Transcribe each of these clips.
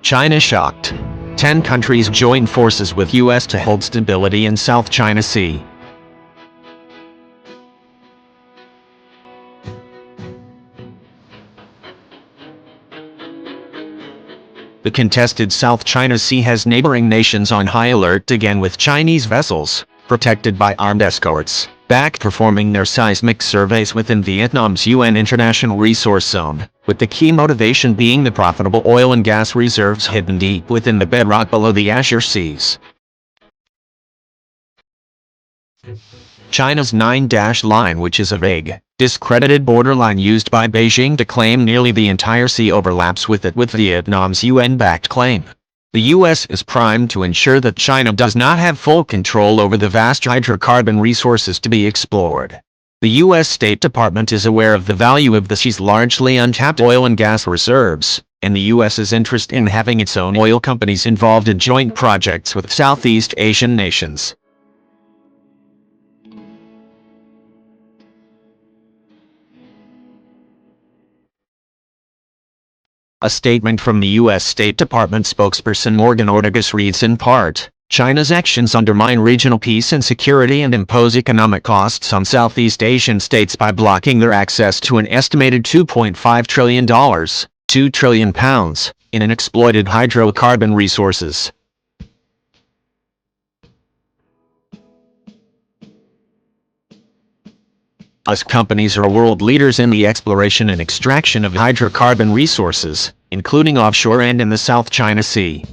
China shocked. 10 countries join forces with U.S. to hold stability in South China Sea. The contested South China Sea has neighboring nations on high alert again, with Chinese vessels, protected by armed escorts, back performing their seismic surveys within Vietnam's UN International Resource Zone, with the key motivation being the profitable oil and gas reserves hidden deep within the bedrock below the Azure Seas. China's 9-line, which is a vague, discredited borderline used by Beijing to claim nearly the entire sea, overlaps with it with Vietnam's UN-backed claim. The U.S. is primed to ensure that China does not have full control over the vast hydrocarbon resources to be explored. The U.S. State Department is aware of the value of the sea's largely untapped oil and gas reserves, and the U.S.'s interest in having its own oil companies involved in joint projects with Southeast Asian nations. A statement from the U.S. State Department spokesperson Morgan Ortagus reads in part, "China's actions undermine regional peace and security and impose economic costs on Southeast Asian states by blocking their access to an estimated $2.5 trillion, £2 trillion, in unexploited hydrocarbon resources." U.S. companies are world leaders in the exploration and extraction of hydrocarbon resources, including offshore and in the South China Sea.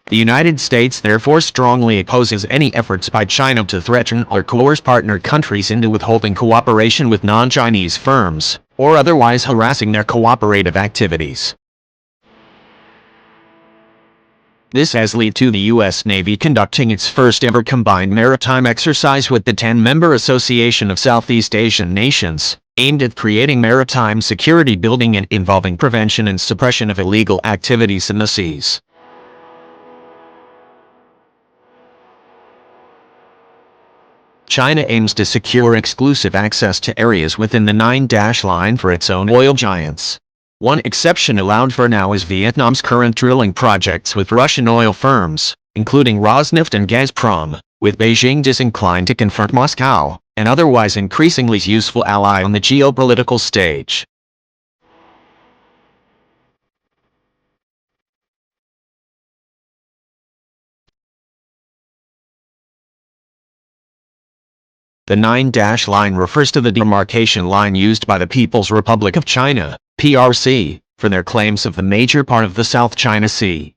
The United States therefore strongly opposes any efforts by China to threaten or coerce partner countries into withholding cooperation with non-Chinese firms, or otherwise harassing their cooperative activities. This has led to the U.S. Navy conducting its first-ever combined maritime exercise with the 10-member Association of Southeast Asian Nations, aimed at creating maritime security building and involving prevention and suppression of illegal activities in the seas. China aims to secure exclusive access to areas within the 9-line for its own oil giants. One exception allowed for now is Vietnam's current drilling projects with Russian oil firms, including Rosneft and Gazprom, with Beijing disinclined to confront Moscow, an otherwise increasingly useful ally on the geopolitical stage. The 9-line refers to the demarcation line used by the People's Republic of China, PRC, for their claims of the major part of the South China Sea.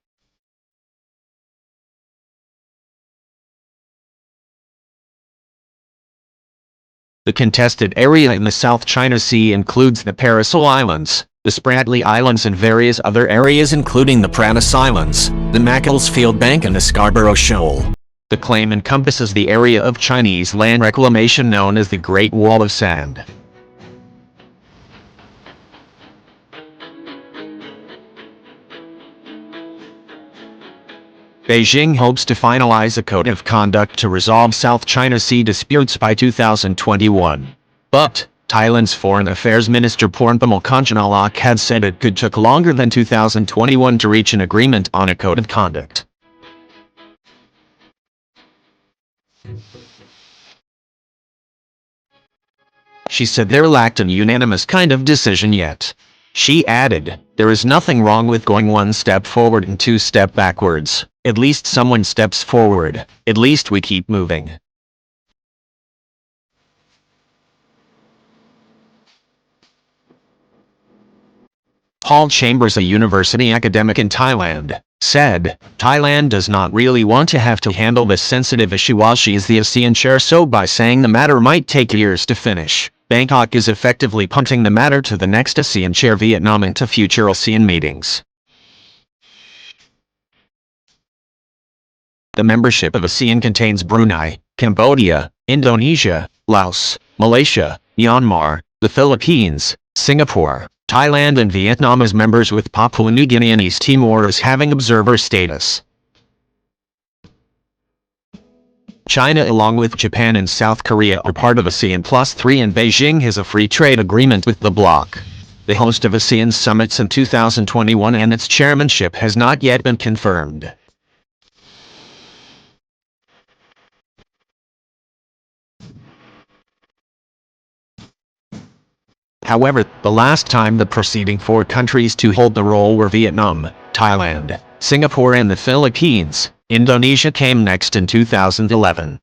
The contested area in the South China Sea includes the Paracel Islands, the Spratly Islands, and various other areas including the Pratas Islands, the Macclesfield Bank, and the Scarborough Shoal. The claim encompasses the area of Chinese land reclamation known as the Great Wall of Sand. Beijing hopes to finalize a code of conduct to resolve South China Sea disputes by 2021. But Thailand's Foreign Affairs Minister Pornpamol Kanchanalak had said it could take longer than 2021 to reach an agreement on a code of conduct. She said there lacked a unanimous kind of decision yet. She added, "There is nothing wrong with going one step forward and two steps backwards. At least someone steps forward. At least we keep moving." Paul Chambers, a university academic in Thailand, said, "Thailand does not really want to have to handle this sensitive issue while she is the ASEAN chair, so by saying the matter might take years to finish, Bangkok is effectively punting the matter to the next ASEAN chair, Vietnam, into future ASEAN meetings." The membership of ASEAN contains Brunei, Cambodia, Indonesia, Laos, Malaysia, Myanmar, the Philippines, Singapore, Thailand and Vietnam as members with Papua New Guinea and East Timor as having observer status. China along with Japan and South Korea are part of ASEAN+3 and Beijing has a free trade agreement with the bloc. The host of ASEAN summits in 2021 and its chairmanship has not yet been confirmed. However, the last time the preceding 4 countries to hold the role were Vietnam, Thailand, Singapore and the Philippines. Indonesia came next in 2011.